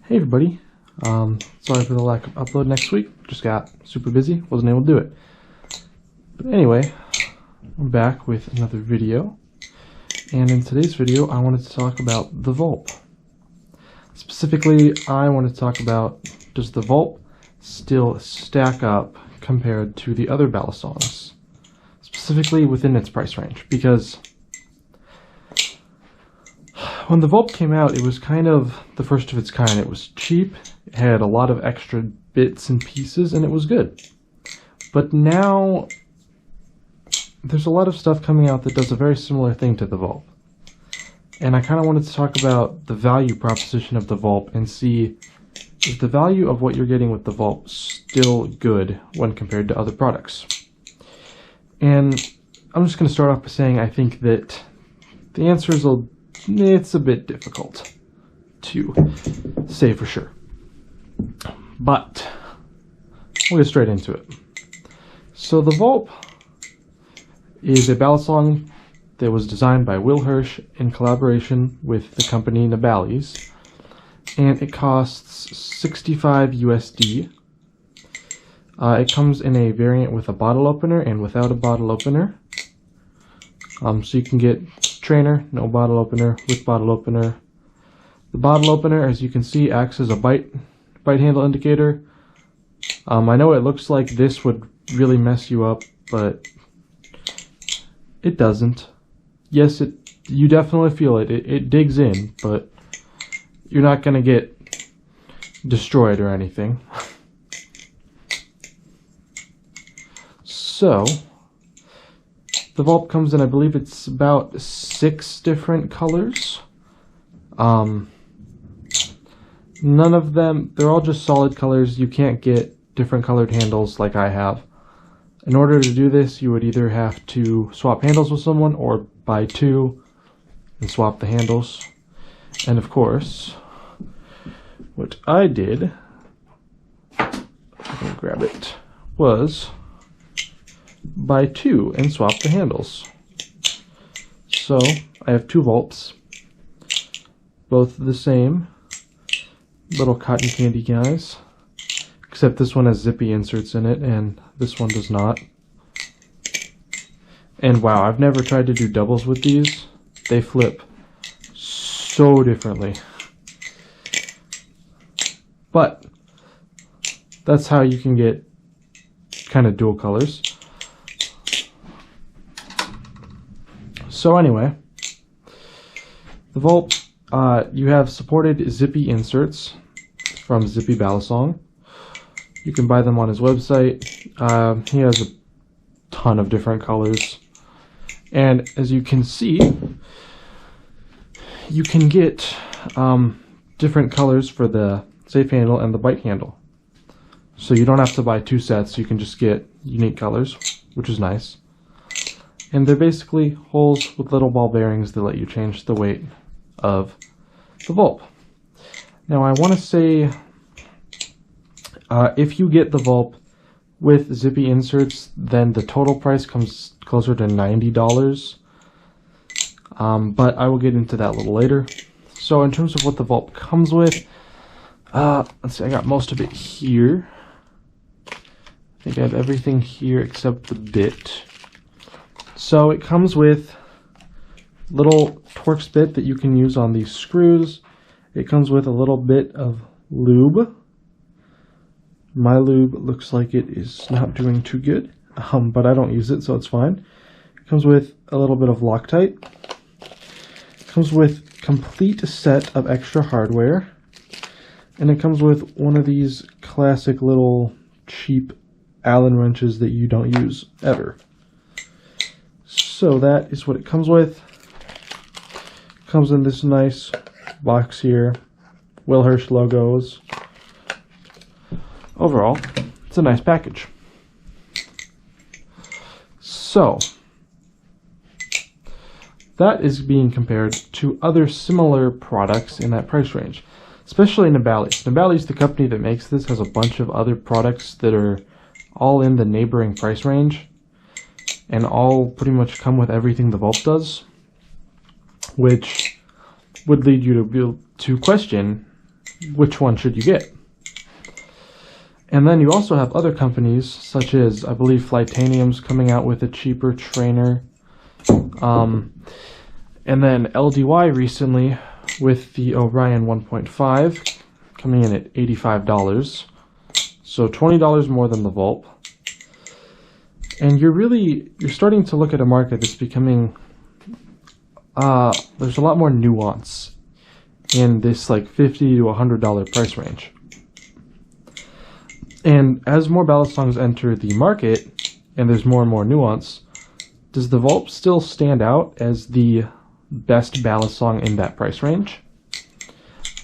Hey everybody, sorry for the lack of upload next week, just got super busy, wasn't able to do it. But anyway, I'm back with another video, and in today's video I wanted to talk about the Vulp. Specifically, I want to talk about, does the Vulp still stack up compared to the other balisongs? Specifically within its price range, because when the Vulp came out, it was kind of the first of its kind. It was cheap, it had a lot of extra bits and pieces, and it was good. But now, there's a lot of stuff coming out that does a very similar thing to the Vulp. And I kind of wanted to talk about the value proposition of the Vulp and see, is the value of what you're getting with the Vulp still good when compared to other products? And I'm just going to start off by saying I think that the answer is it's a bit difficult to say for sure. But we'll get straight into it. So the Vulp is a balisong that was designed by Will Hirsch in collaboration with the company Nabali's, and it costs 65 USD. It comes in a variant with a bottle opener and without a bottle opener. So you can get trainer, no bottle opener, with bottle opener. The bottle opener, as you can see, acts as a bite handle indicator. I know it looks like this would really mess you up, but it doesn't. Yes, you definitely feel it. It digs in, but you're not going to get destroyed or anything. So the Vulp comes in, I believe it's about 6 different colors. None of them, they're all just solid colors. You can't get different colored handles like I have. In order to do this, you would either have to swap handles with someone or buy 2 and swap the handles. And of course, what I did, I'm gonna grab it, was buy 2 and swap the handles. So I have 2 Vulps, both the same little cotton candy guys, except this one has zippy inserts in it and this one does not. And wow, I've never tried to do doubles with these. They flip so differently. But that's how you can get kind of dual colors. So anyway, the Vulp, you have supported zippy inserts from Zippy Balisong. You can buy them on his website. He has a ton of different colors. And as you can see, you can get different colors for the safe handle and the bite handle. So you don't have to buy 2 sets, you can just get unique colors, which is nice. And they're basically holes with little ball bearings that let you change the weight of the Vulp. Now I want to say, if you get the Vulp with zippy inserts, then the total price comes closer to $90. But I will get into that a little later. So in terms of what the Vulp comes with, let's see, I got most of it here. I think I have everything here except the bit. So it comes with little Torx bit that you can use on these screws. It comes with a little bit of lube. My lube looks like it is not doing too good, but I don't use it, so it's fine. It comes with a little bit of Loctite. It comes with complete set of extra hardware. And it comes with one of these classic little cheap Allen wrenches that you don't use ever. So that is what it comes with. It comes in this nice box here. Will Hirsch logos. Overall, it's a nice package. So that is being compared to other similar products in that price range, especially Nabali's. Nabali's, the company that makes this, has a bunch of other products that are all in the neighboring price range and all pretty much come with everything the Vulp does, which would lead you to question which one should you get? And then you also have other companies, such as, I believe, Flightanium's coming out with a cheaper trainer. And then LDY recently with the Orion 1.5 coming in at $85. So $20 more than the Vulp. And you're starting to look at a market that's becoming, there's a lot more nuance in this like $50 to $100 price range. And as more ballad songs enter the market, and there's more and more nuance, does the Vulp still stand out as the best ballad song in that price range?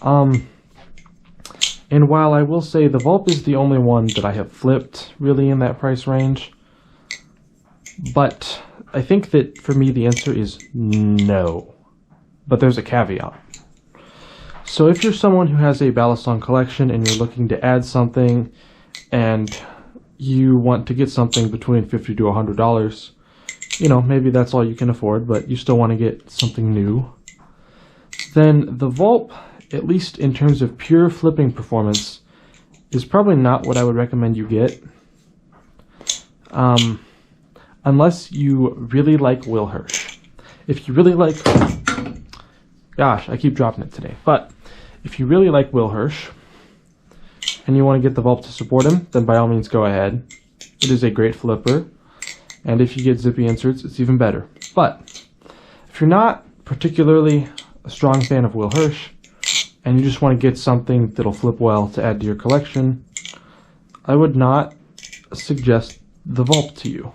And while I will say the Vulp is the only one that I have flipped really in that price range, but I think that for me the answer is no. But there's a caveat. So if you're someone who has a ballad song collection and you're looking to add something, and you want to get something between $50 to $100, you know, maybe that's all you can afford, but you still want to get something new, then the Vulp, at least in terms of pure flipping performance, is probably not what I would recommend you get. Unless you really like Will Hirsch. If you really like... Gosh, I keep dropping it today. But if you really like Will Hirsch, and you want to get the Vulp to support him, then by all means go ahead. It is a great flipper, and if you get zippy inserts, it's even better. But if you're not particularly a strong fan of Will Hirsch, and you just want to get something that'll flip well to add to your collection, I would not suggest the Vulp to you.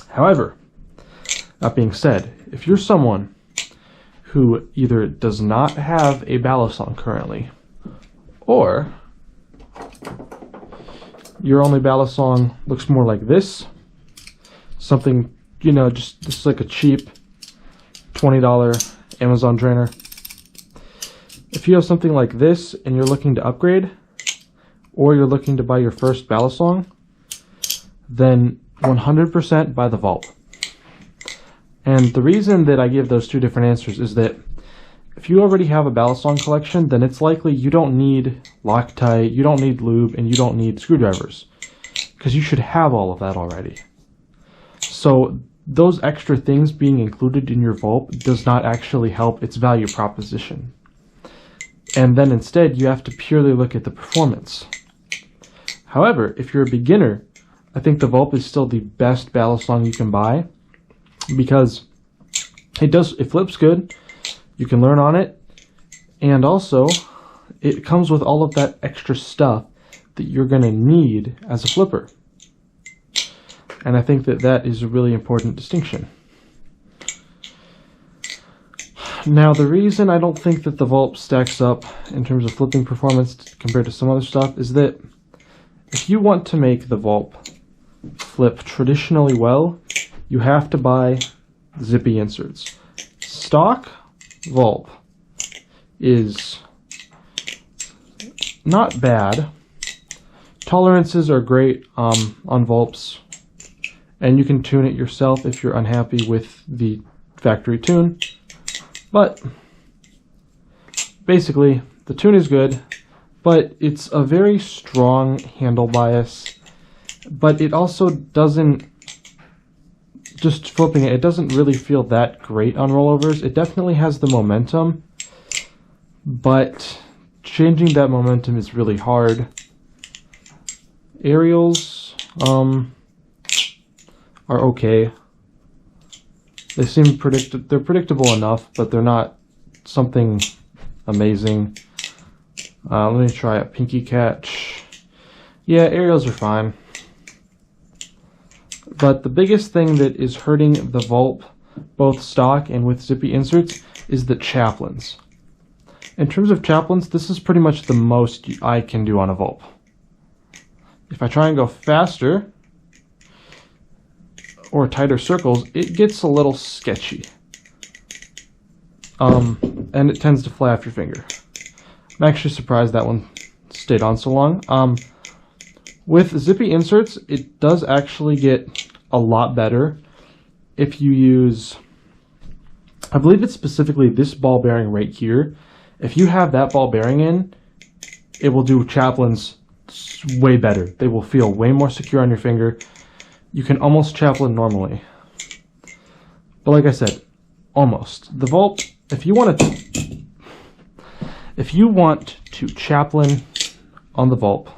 However, that being said, if you're someone who either does not have a ballad song currently, or your only ballad song looks more like this, something, you know, just like a cheap $20 Amazon trainer. If you have something like this and you're looking to upgrade, or you're looking to buy your first ballad song, then 100% buy the Vulp. And the reason that I give those two different answers is that if you already have a ballad song collection, then it's likely you don't need Loctite, you don't need lube, and you don't need screwdrivers, because you should have all of that already. So those extra things being included in your Vulp does not actually help its value proposition. And then instead you have to purely look at the performance. However, if you're a beginner, I think the Vulp is still the best ballad song you can buy, because it flips good. You can learn on it, and also it comes with all of that extra stuff that you're going to need as a flipper. And I think that that is a really important distinction. Now, the reason I don't think that the Vulp stacks up in terms of flipping performance compared to some other stuff is that if you want to make the Vulp flip traditionally well, you have to buy zippy inserts. Stock Vulp is not bad. Tolerances are great on Vulps, and you can tune it yourself if you're unhappy with the factory tune. But basically, the tune is good, but it's a very strong handle bias. But it also doesn't, just flipping it doesn't really feel that great on rollovers. It definitely has the momentum, but changing that momentum is really hard. Aerials are okay. They seem they're predictable enough, but they're not something amazing. Let me try a pinky catch. Yeah, aerials are fine. But the biggest thing that is hurting the Vulp, both stock and with zippy inserts, is the chaplains. In terms of chaplains, this is pretty much the most I can do on a Vulp. If I try and go faster, or tighter circles, it gets a little sketchy. And it tends to fly off your finger. I'm actually surprised that one stayed on so long. With zippy inserts, it does actually get a lot better if you use, I believe it's specifically this ball bearing right here, If you have that ball bearing in, it will do chaplains way better. They will feel way more secure on your finger. You can almost chaplain normally. But like I said, almost. The Vulp, if you want to chaplain on the Vulp,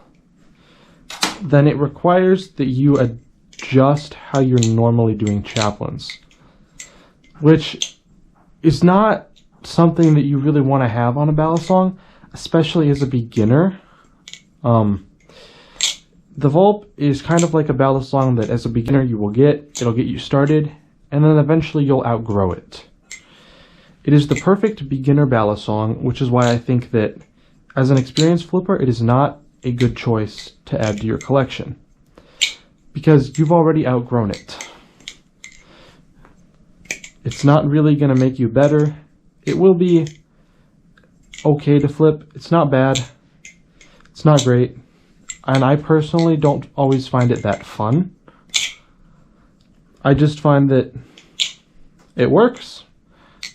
then it requires that you adjust how you're normally doing chaplains, which is not something that you really want to have on a ballad song, especially as a beginner. The Vulp is kind of like a ballad song that as a beginner you will get. It'll get you started, and then eventually you'll outgrow it. It is the perfect beginner ballad song, which is why I think that as an experienced flipper, it is not a good choice to add to your collection, because you've already outgrown it. It's not really going to make you better. It will be okay to flip. It's not bad. It's not great. And I personally don't always find it that fun. I just find that it works.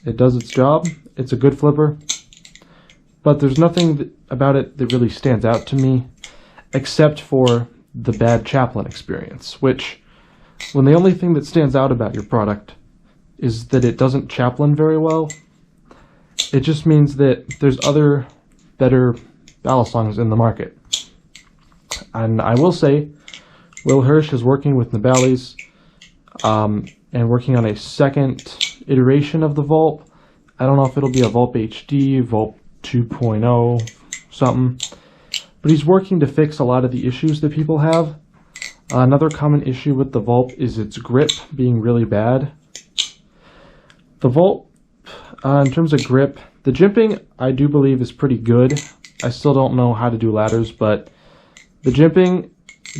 It does its job. It's a good flipper. But there's nothing about it that really stands out to me, except for the bad chaplain experience, which, when the only thing that stands out about your product is that it doesn't chaplain very well, it just means that there's other better ballad songs in the market. And I will say, Will Hirsch is working with Nibali's and working on a second iteration of the Vulp. I don't know if it'll be a Vulp HD, Vulp 2.0, something. But he's working to fix a lot of the issues that people have. Another common issue with the Vulp is its grip being really bad. The Vulp, in terms of grip, the jimping I do believe is pretty good. I still don't know how to do ladders, but the jimping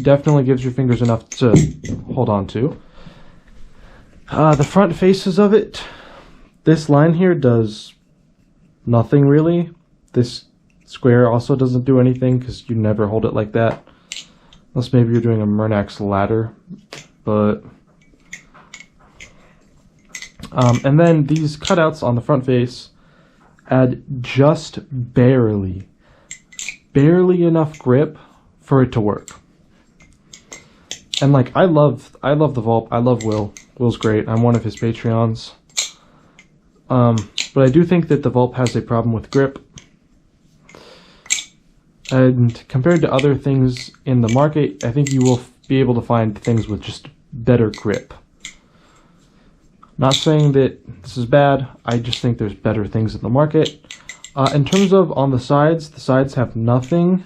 definitely gives your fingers enough to hold on to. The front faces of it, this line here does nothing really. This square also doesn't do anything because you never hold it like that. Unless maybe you're doing a Murnax ladder. But and then these cutouts on the front face add just barely enough grip for it to work. And like I love the Vulp. I love Will. Will's great. I'm one of his Patreons. But I do think that the Vulp has a problem with grip. And compared to other things in the market, I think you will be able to find things with just better grip. Not saying that this is bad, I just think there's better things in the market. In terms of on the sides have nothing,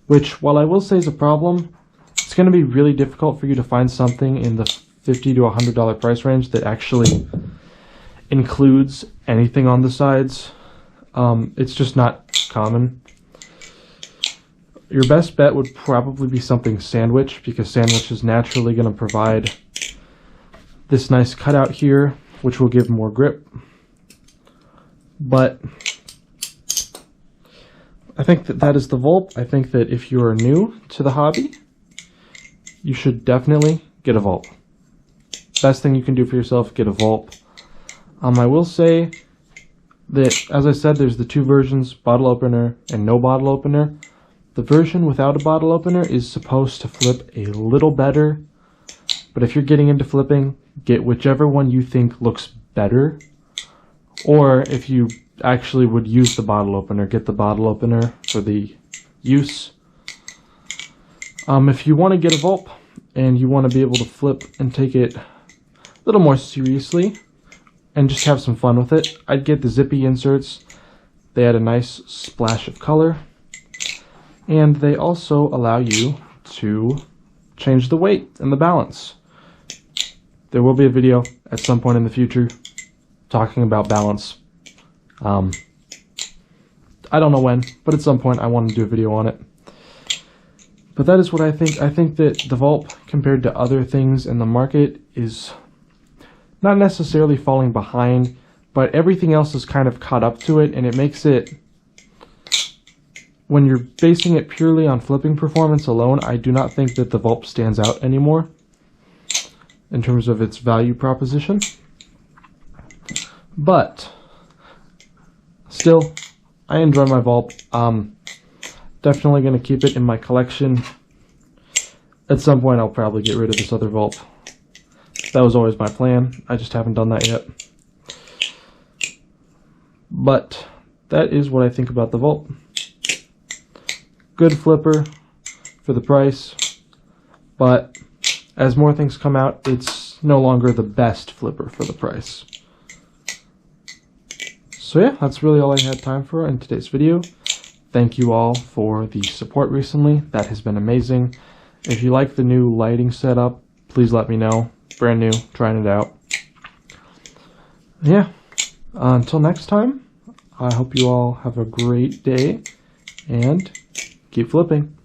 which, while I will say is a problem, it's going to be really difficult for you to find something in the $50 to $100 price range that actually includes anything on the sides. It's just not common. Your best bet would probably be something sandwich, because sandwich is naturally going to provide this nice cutout here, which will give more grip. But I think that is the Vulp. I think that if you are new to the hobby, you should definitely get a Vulp. Best thing you can do for yourself, get a Vulp. I will say that, as I said, there's the two versions, bottle opener and no bottle opener. The version without a bottle opener is supposed to flip a little better, but if you're getting into flipping, get whichever one you think looks better. Or if you actually would use the bottle opener, get the bottle opener for the use. If you want to get a Vulp and you want to be able to flip and take it a little more seriously and just have some fun with it, I'd get the zippy inserts. They add a nice splash of color. And they also allow you to change the weight and the balance. There will be a video at some point in the future talking about balance. I don't know when, but at some point I want to do a video on it. But that is what I think. I think that the Vulp, compared to other things in the market, is not necessarily falling behind, but everything else is kind of caught up to it, and it makes it, when you're basing it purely on flipping performance alone, I do not think that the Vulp stands out anymore in terms of its value proposition. But Still, I enjoy my Vulp. Definitely going to keep it in my collection. At some point, I'll probably get rid of this other Vulp. That was always my plan. I just haven't done that yet. But that is what I think about the Vulp. Good flipper for the price, but as more things come out, it's no longer the best flipper for the price. So yeah, that's really all I had time for in today's video. Thank you all for the support recently. That has been amazing. If you like the new lighting setup, please let me know. Brand new, trying it out. Yeah, until next time, I hope you all have a great day and keep flipping.